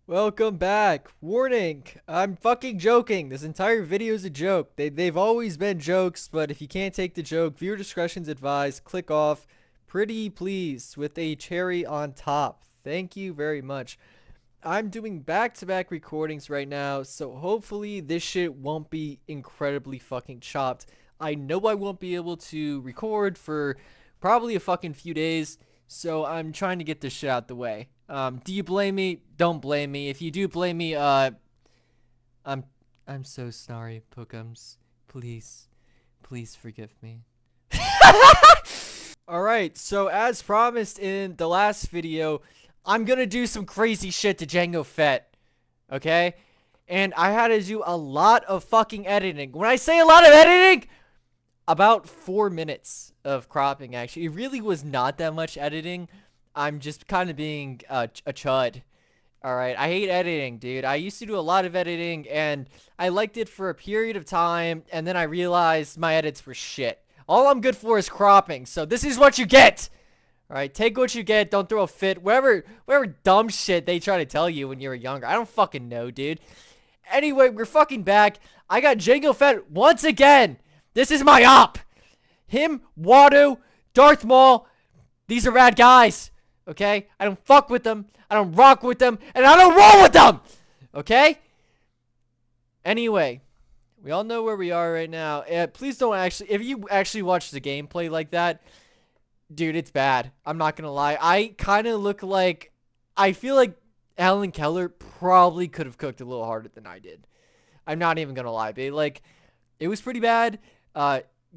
Welcome back. Warning, I'm fucking joking. This entire video is a joke. They've always been jokes, but if you can't take the joke, viewer discretion's advised. Click off. Pretty please with a cherry on top. Thank you very much. I'm doing back-to-back recordings right now, so hopefully this shit won't be incredibly fucking chopped. I know I won't be able to record for probably a fucking few days, so I'm trying to get this shit out the way. Do you blame me? Don't blame me. If you do blame me, I'm I'm so sorry, Pookums. Please, please forgive me. Alright, so as promised in the last video, I'm gonna do some crazy shit to Django Fett. Okay? And I had to do a lot of fucking editing. When I say a lot of editing, about 4 minutes of cropping, actually. It really was not that much editing. I'm just kind of being a chud. Alright, I hate editing, dude. I used to do a lot of editing, and I liked it for a period of time, and then I realized my edits were shit. All I'm good for is cropping, so this is what you get! Alright, take what you get, don't throw a fit. Whatever dumb shit they try to tell you when you were younger. I don't fucking know, dude. Anyway, we're fucking back. I got Django Fett once again! This is my op! Him, Wadu, Darth Maul, these are rad guys. Okay? I don't fuck with them, I don't rock with them, and I don't roll with them! Okay? Anyway, we all know where we are right now. Please don't actually, if you actually watch the gameplay like that, dude, it's bad. I'm not gonna lie. I kind of look like, I feel like Alan Keller probably could have cooked a little harder than I did. I'm not even gonna lie, babe. Like, it was pretty bad.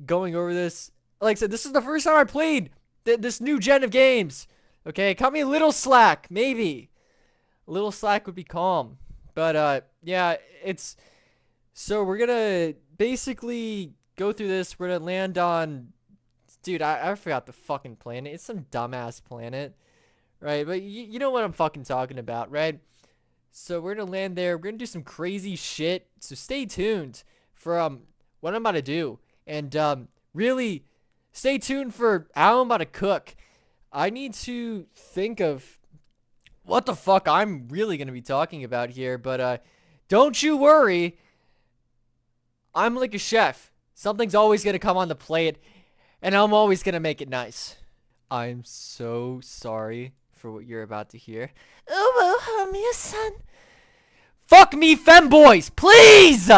Going over this, like I said, this is the first time I played this new gen of games. Okay, cut me a little slack, maybe. A little slack would be calm. But, yeah, it's... So, we're gonna basically go through this. We're gonna land on... Dude, I forgot the fucking planet. It's some dumbass planet. Right, but you know what I'm fucking talking about, right? So, we're gonna land there. We're gonna do some crazy shit. So, stay tuned for, what I'm about to do. And, really, stay tuned for how I'm about to cook. I need to think of what the fuck I'm really going to be talking about here, but don't you worry. I'm like a chef. Something's always going to come on the plate, and I'm always going to make it nice. I'm so sorry for what you're about to hear. Oh, well, me son. Fuck me, femboys, please!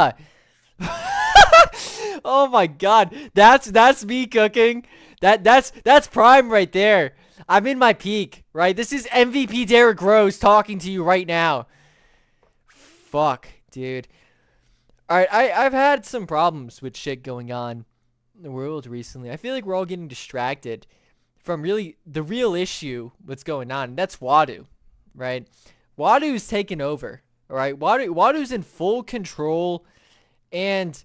Oh my god, that's me cooking. That's prime right there. I'm in my peak, right? This is MVP Derrick Rose talking to you right now. Fuck, dude. Alright, I've had some problems with shit going on in the world recently. I feel like we're all getting distracted from really the real issue what's going on. And that's Wadu, right? Wadu's taken over, alright? Wadu's in full control, and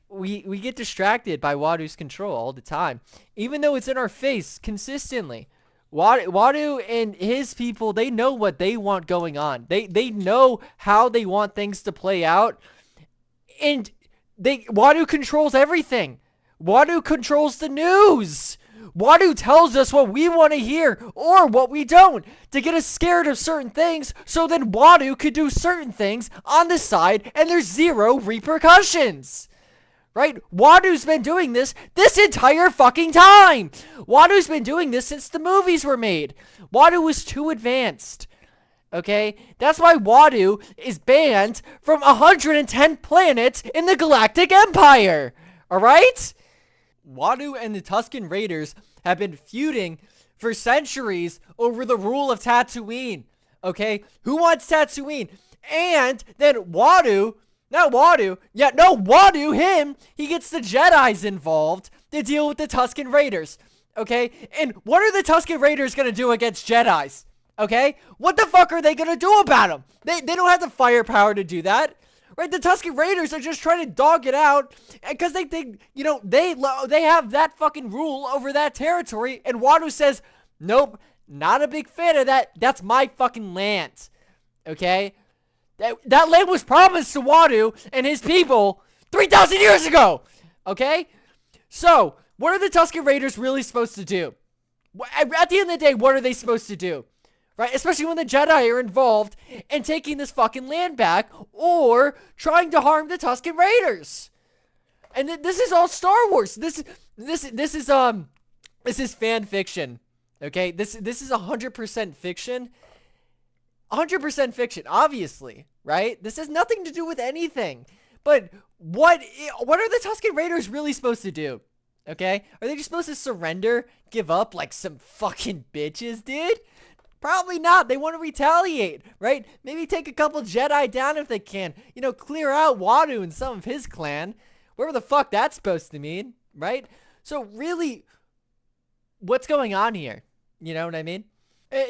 we get distracted by Wadu's control all the time, even though it's in our face consistently. Wadu and his people, they know what they want going on. They know how they want things to play out, and Wadu controls everything. Wadu controls the news. Wadu tells us what we want to hear or what we don't to get us scared of certain things, so then Wadu could do certain things on the side and there's zero repercussions. Right? Wadu's been doing this entire fucking time. Wadu's been doing this since the movies were made. Wadu was too advanced. Okay? That's why Wadu is banned from 110 planets in the Galactic Empire. Alright? Wadu and the Tusken Raiders have been feuding for centuries over the rule of Tatooine. Okay? Who wants Tatooine? And then Wadu, him, he gets the Jedis involved to deal with the Tusken Raiders. Okay? And what are the Tusken Raiders gonna do against Jedis? Okay? What the fuck are they gonna do about them? They don't have the firepower to do that. Right? The Tusken Raiders are just trying to dog it out because they think, you know, they have that fucking rule over that territory, and Wadu says, nope, not a big fan of that. That's my fucking land. Okay? That land was promised to Wadu and his people 3,000 years ago. Okay? So, what are the Tusken Raiders really supposed to do? At the end of the day, what are they supposed to do? right? Especially when the Jedi are involved in taking this fucking land back or trying to harm the Tusken Raiders. And this is all Star Wars. This is fan fiction. Okay? This is 100% fiction. 100% fiction, obviously, right? This has nothing to do with anything. But what are the Tusken Raiders really supposed to do? Okay? Are they just supposed to surrender, give up like some fucking bitches, dude? Probably not. They want to retaliate, right? Maybe take a couple Jedi down if they can. You know, clear out Wadu and some of his clan. Whatever the fuck that's supposed to mean, right? So really, what's going on here? You know what I mean?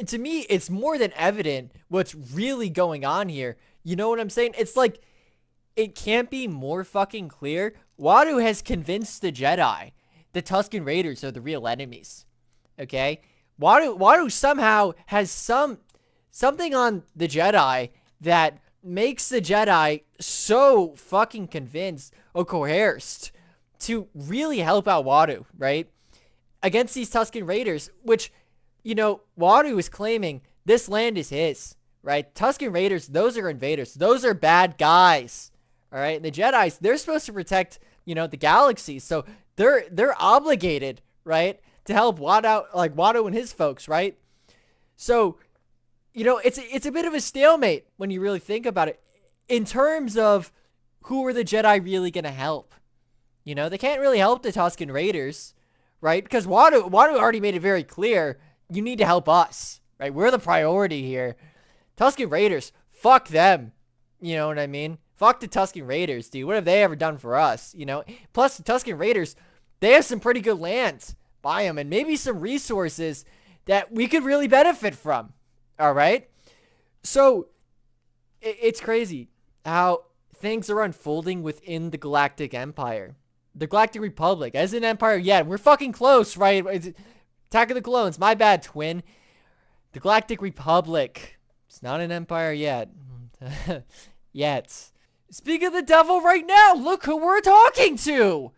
To me, it's more than evident what's really going on here. You know what I'm saying? It's like, it can't be more fucking clear. Wadu has convinced the Jedi the Tusken Raiders are the real enemies. Okay? Wadu somehow has something on the Jedi that makes the Jedi so fucking convinced or coerced to really help out Wadu, right? Against these Tusken Raiders, which, you know, Wadu is claiming this land is his, right? Tusken Raiders, those are invaders. Those are bad guys, all right? And the Jedis, they're supposed to protect, you know, the galaxy. So they're obligated, right, to help Wadu and his folks, right? So, you know, it's a bit of a stalemate when you really think about it in terms of who are the Jedi really going to help. You know, they can't really help the Tusken Raiders, right? Because Wadu already made it very clear, you need to help us, right? We're the priority here. Tusken Raiders, fuck them. You know what I mean? Fuck the Tusken Raiders, dude. What have they ever done for us? You know? Plus, the Tusken Raiders, they have some pretty good land by them and maybe some resources that we could really benefit from. All right? So, it's crazy how things are unfolding within the Galactic Empire. The Galactic Republic. As an empire, yeah, we're fucking close, right? Attack of the Clones. My bad, twin. The Galactic Republic. It's not an empire yet. Yet. Speak of the devil right now. Look who we're talking to.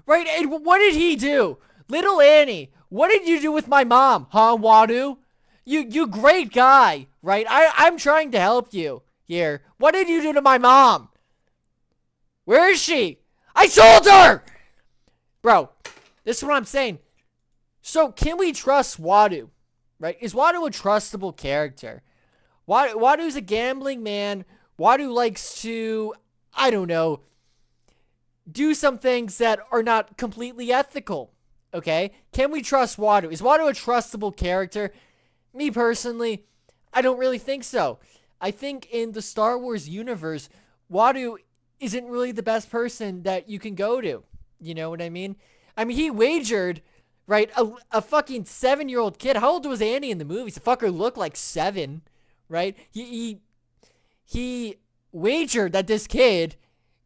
Right? And what did he do? Little Annie. What did you do with my mom? Huh, Wadu? You great guy. Right? I'm trying to help you here. What did you do to my mom? Where is she? I sold her! Bro, this is what I'm saying. So, can we trust Wadu? Right? Is Wadu a trustable character? Wadu's a gambling man. Wadu likes to, I don't know, do some things that are not completely ethical. Okay? Can we trust Wadu? Is Wadu a trustable character? Me personally, I don't really think so. I think in the Star Wars universe, Wadu isn't really the best person that you can go to. You know what I mean? I mean, he wagered, right, a fucking 7-year-old kid. How old was Annie in the movies? The fucker looked like 7, right? He wagered that this kid,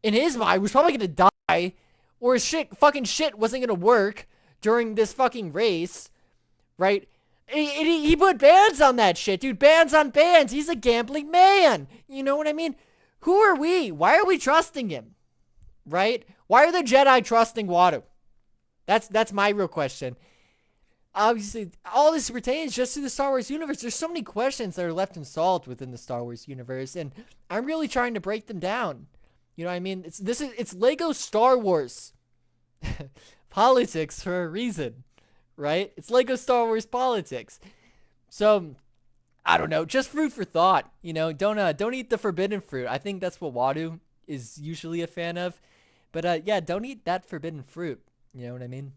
in his mind, was probably gonna die, or his fucking shit wasn't gonna work during this fucking race, right? He put bans on that shit, dude. Bans on bans. He's a gambling man. You know what I mean? Who are we? Why are we trusting him? Right? Why are the Jedi trusting Wadu? That's my real question. Obviously, all this pertains just to the Star Wars universe. There's so many questions that are left unsolved within the Star Wars universe, and I'm really trying to break them down. You know what I mean? It's Lego Star Wars politics for a reason, right? It's Lego Star Wars politics. So, I don't know, just food for thought. You know, don't eat the forbidden fruit. I think that's what Wadu is usually a fan of. But yeah, don't eat that forbidden fruit. You know what I mean?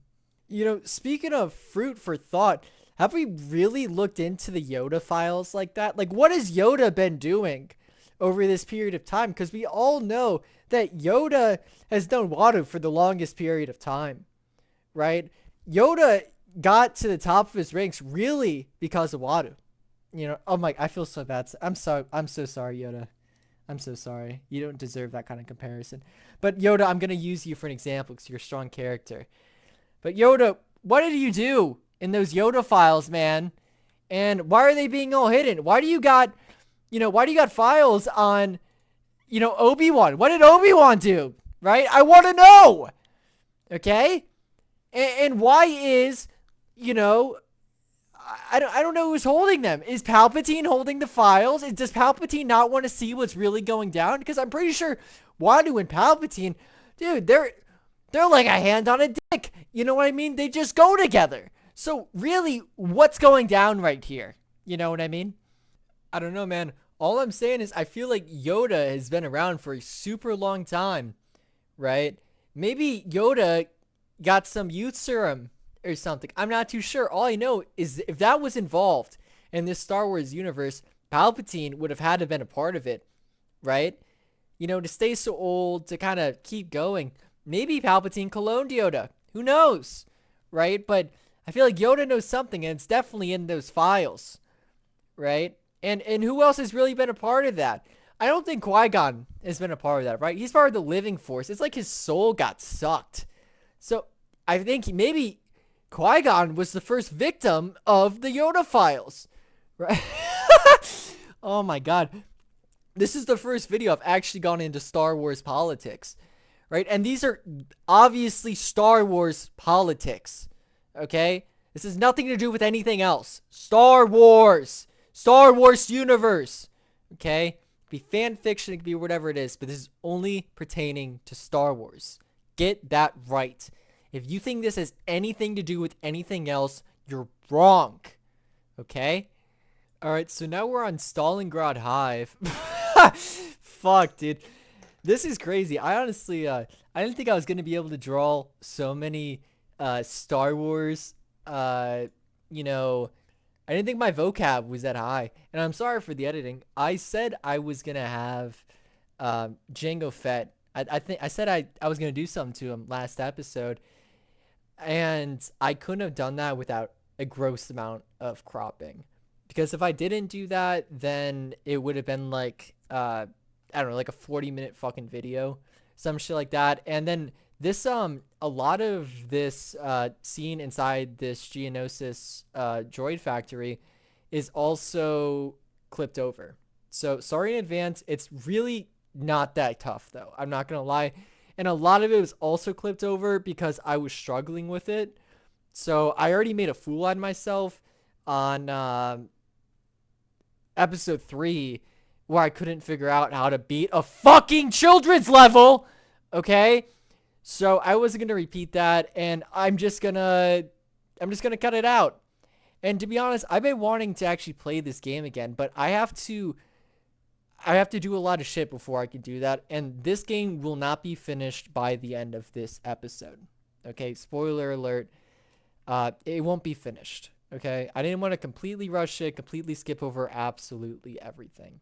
You know, speaking of fruit for thought, have we really looked into the Yoda files like that? Like, what has Yoda been doing over this period of time? Because we all know that Yoda has known Wadu for the longest period of time, right? Yoda got to the top of his ranks really because of Wadu. You know, oh my, I feel so bad. I'm so sorry, Yoda. I'm so sorry. You don't deserve that kind of comparison. But Yoda, I'm going to use you for an example because you're a strong character. But Yoda, what did you do in those Yoda files, man? And why are they being all hidden? Why do you got files on, you know, Obi-Wan? What did Obi-Wan do? Right? I want to know. Okay? And why is, you know, I don't know who's holding them. Is Palpatine holding the files? Does Palpatine not want to see what's really going down? Because I'm pretty sure Wadu and Palpatine, dude, they're like a hand on a dick. You know what I mean? They just go together. So really, what's going down right here? You know what I mean? I don't know, man. All I'm saying is I feel like Yoda has been around for a super long time, right? Maybe Yoda got some youth serum or something. I'm not too sure. All I know is if that was involved in this Star Wars universe, Palpatine would have had to have been a part of it, right? You know, to stay so old, to kind of keep going. Maybe Palpatine cloned Yoda. Who knows, right? But I feel like Yoda knows something, and it's definitely in those files, right? And who else has really been a part of that? I don't think Qui-Gon has been a part of that, right? He's part of the living force. It's like his soul got sucked. So I think maybe Qui-Gon was the first victim of the Yoda files, right? Oh my god. This is the first video I've actually gone into Star Wars politics, right? And these are obviously Star Wars politics, okay? This has nothing to do with anything else. Star Wars universe, okay? It could be fan fiction, it could be whatever it is, but this is only pertaining to Star Wars. Get that right. If you think this has anything to do with anything else, you're wrong, okay? Alright, so now we're on Stalingrad Hive. Fuck, dude. This is crazy. I honestly, I didn't think I was going to be able to draw so many Star Wars, you know, I didn't think my vocab was that high. And I'm sorry for the editing. I said I was going to have Jango Fett. I said I was going to do something to him last episode. And I couldn't have done that without a gross amount of cropping. Because if I didn't do that, then it would have been like, I don't know, like a 40-minute fucking video. Some shit like that. And then this, a lot of this scene inside this Geonosis droid factory is also clipped over. So sorry in advance. It's really not that tough, though. I'm not going to lie. And a lot of it was also clipped over because I was struggling with it. So I already made a fool out of myself on episode 3 where I couldn't figure out how to beat a fucking children's level. Okay? So I wasn't going to repeat that, and I'm just going to cut it out. And to be honest, I've been wanting to actually play this game again, but I have to do a lot of shit before I can do that, and this game will not be finished by the end of this episode. Okay? Spoiler alert. It won't be finished. Okay? I didn't want to completely rush it, completely skip over absolutely everything.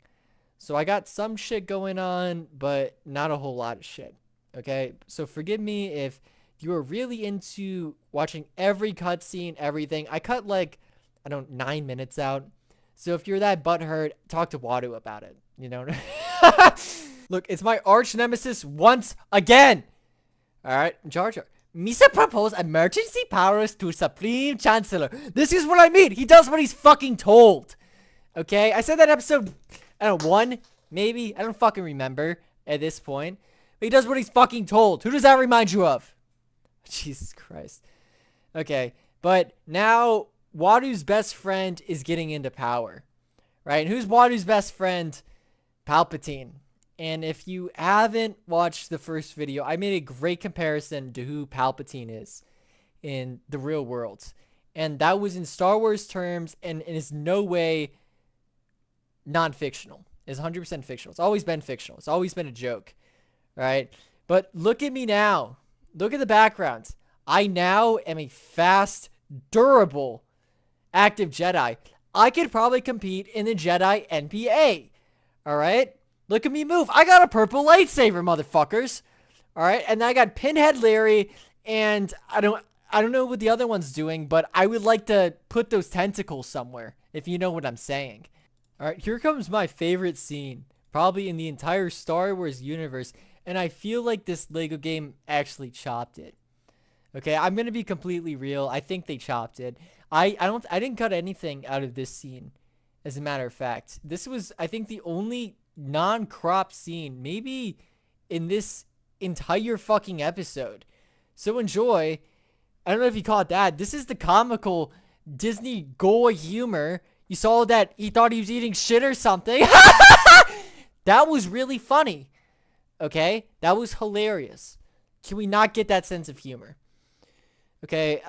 So I got some shit going on, but not a whole lot of shit. Okay? So forgive me if you are really into watching every cutscene, everything. I cut like, 9 minutes out. So if you're that butthurt, talk to Wadu about it. You know? Look, it's my arch nemesis once again. Alright? Jar Jar. Misa propose emergency powers to Supreme Chancellor. This is what I mean. He does what he's fucking told. Okay? I said that episode, 1, maybe. I don't fucking remember at this point. But he does what he's fucking told. Who does that remind you of? Jesus Christ. Okay. But now, Wadu's best friend is getting into power. Right? And who's Wadu's best friend? Palpatine. And if you haven't watched the first video, I made a great comparison to who Palpatine is in the real world. And that was in Star Wars terms, and it is no way non-fictional. It's 100% fictional. It's always been fictional. It's always been a joke. Right? But look at me now. Look at the background. I now am a fast, durable, active Jedi. I could probably compete in the Jedi NPA. Alright? Look at me move. I got a purple lightsaber, motherfuckers. Alright? And I got Pinhead Larry, and I don't know what the other one's doing, but I would like to put those tentacles somewhere, if you know what I'm saying. Alright, here comes my favorite scene, probably in the entire Star Wars universe, and I feel like this Lego game actually chopped it. Okay, I'm gonna be completely real. I think they chopped it. I didn't cut anything out of this scene, as a matter of fact. This was, I think, the only non-crop scene, maybe in this entire fucking episode. So enjoy. I don't know if you call it that. This is the comical Disney gore humor. You saw that he thought he was eating shit or something. That was really funny. Okay? That was hilarious. Can we not get that sense of humor? Okay,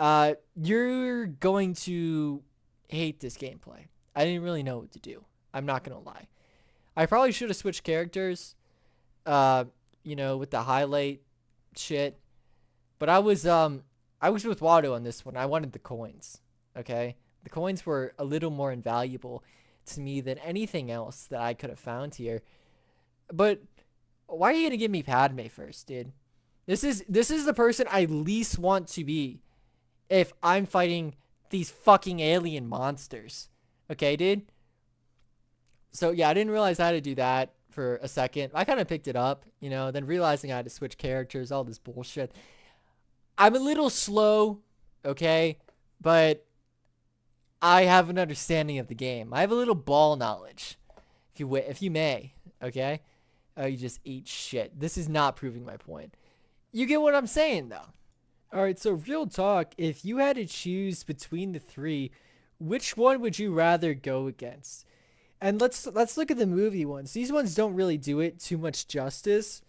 you're going to hate this gameplay. I didn't really know what to do. I'm not gonna lie. I probably should have switched characters, with the highlight shit. But I was with Watto on this one. I wanted the coins. Okay? The coins were a little more invaluable to me than anything else that I could have found here. But why are you gonna give me Padme first, dude? This is the person I least want to be if I'm fighting these fucking alien monsters. Okay, dude? So, yeah, I didn't realize I had to do that for a second. I kind of picked it up, then realizing I had to switch characters, all this bullshit. I'm a little slow, okay? But I have an understanding of the game. I have a little ball knowledge, if you may, okay? Oh, you just ate shit. This is not proving my point. You get what I'm saying, though. All right, so real talk, if you had to choose between the three, which one would you rather go against? And let's look at the movie ones. These ones don't really do it too much justice.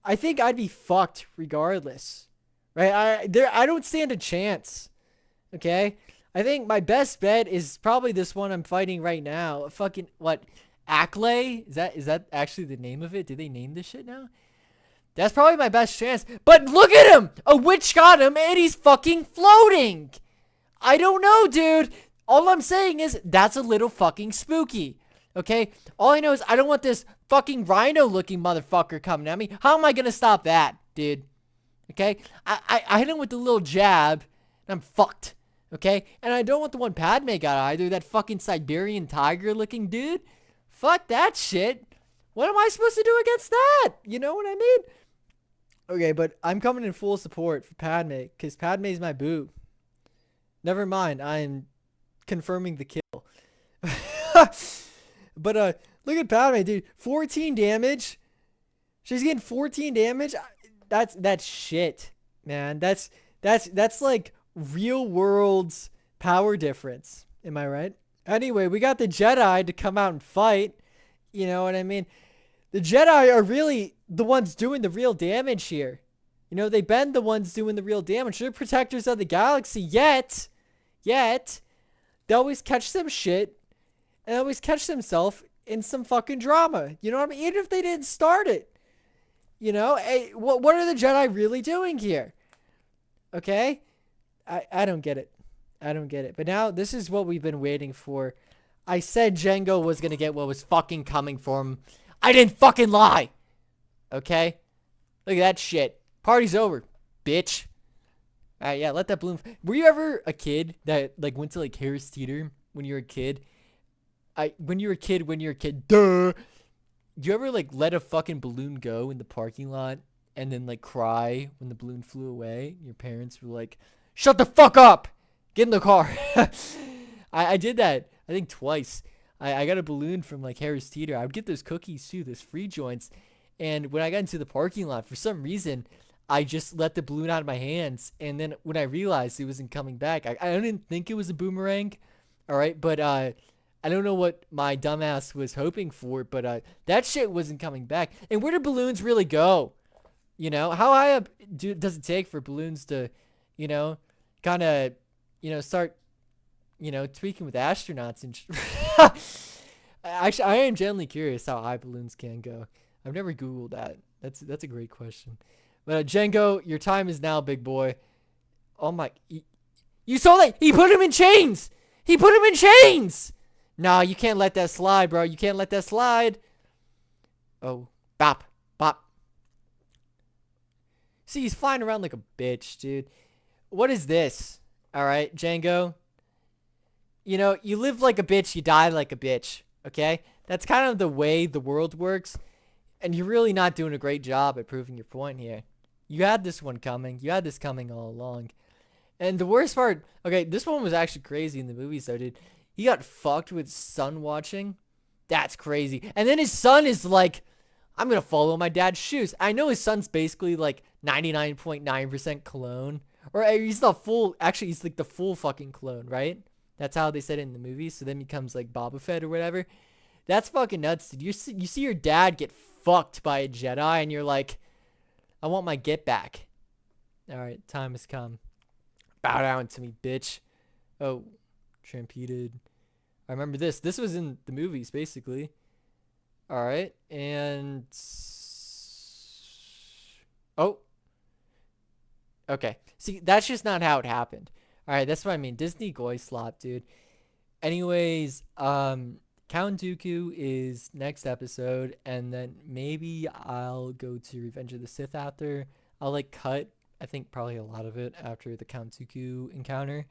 I think I'd be fucked regardless, right? I don't stand a chance. Okay, I think my best bet is probably this one I'm fighting right now. Fucking what? Acklay? Is that actually the name of it? Did they name this shit now? That's probably my best chance. But look at him! A witch got him and he's fucking floating! I don't know, dude. All I'm saying is that's a little fucking spooky. Okay? All I know is I don't want this fucking rhino-looking motherfucker coming at me. How am I gonna stop that, dude? Okay? I hit him with the little jab and I'm fucked. Okay? And I don't want the one Padme got either. That fucking Siberian tiger-looking dude. Fuck that shit. What am I supposed to do against that? You know what I mean? Okay, but I'm coming in full support for Padme, because Padme's my boo. Never mind, I'm confirming the kill. But, look at Padme, dude. 14 damage. She's getting 14 damage. That's shit, man. That's like real world's power difference. Am I right? Anyway, we got the Jedi to come out and fight. You know what I mean? The Jedi are really the ones doing the real damage here. They've been the ones doing the real damage. They're protectors of the galaxy, yet, they always catch some shit and always catch themselves in some fucking drama. You know what I mean? Even if they didn't start it. Hey, what are the Jedi really doing here? Okay? I don't get it. I don't get it. But now, this is what we've been waiting for. I said Django was gonna get what was fucking coming for him. I didn't fucking lie. Okay? Look at that shit. Party's over, bitch. Yeah, let that balloon. Were you ever a kid that went to Harris Teeter when you were a kid? When you were a kid, duh. Do you ever let a fucking balloon go in the parking lot and then cry when the balloon flew away? Your parents were like, "Shut the fuck up! Get in the car." I did that. I think twice. I got a balloon from Harris Teeter. I would get those cookies too, those free joints. And when I got into the parking lot, for some reason, I just let the balloon out of my hands. And then when I realized it wasn't coming back, I didn't think it was a boomerang. All right. But I don't know what my dumbass was hoping for, but that shit wasn't coming back. And where do balloons really go? How high up does it take for balloons to, kind of, start, tweaking with astronauts and Actually, I am genuinely curious how high balloons can go. I've never Googled that. That's a great question. But Django, your time is now, big boy. Oh my! You saw that? He put him in chains. He put him in chains. No, you can't let that slide, bro. You can't let that slide. Oh, bop, bop. See, he's flying around like a bitch, dude. What is this? All right, Django. You live like a bitch, you die like a bitch, okay? That's kind of the way the world works, and you're really not doing a great job at proving your point here. You had this one coming. You had this coming all along. And the worst part, okay, this one was actually crazy in the movies, though, dude. He got fucked with son watching. That's crazy. And then his son is like, I'm going to follow my dad's shoes. I know his son's basically 99.9% clone. Or he's the full, actually, he's the full fucking clone, right? That's how they said it in the movie. So then becomes like Boba Fett or whatever. That's fucking nuts, dude. You see your dad get fucked by a Jedi, and you're like, I want my get back. All right, time has come. Bow down to me, bitch. Oh, trampeted. I remember this. This was in the movies, basically. All right, and oh, okay. See, that's just not how it happened. All right, that's what I mean. Disney goy slop, dude. Anyways, Count Dooku is next episode, and then maybe I'll go to Revenge of the Sith after. I'll like cut, I think probably a lot of it after the Count Dooku encounter,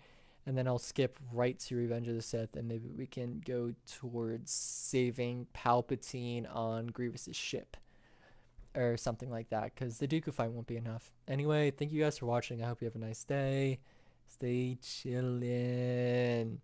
and then I'll skip right to Revenge of the Sith, and maybe we can go towards saving Palpatine on Grievous's ship or something like that, because the Dooku fight won't be enough. Anyway, thank you guys for watching. I hope you have a nice day. Stay chillin'.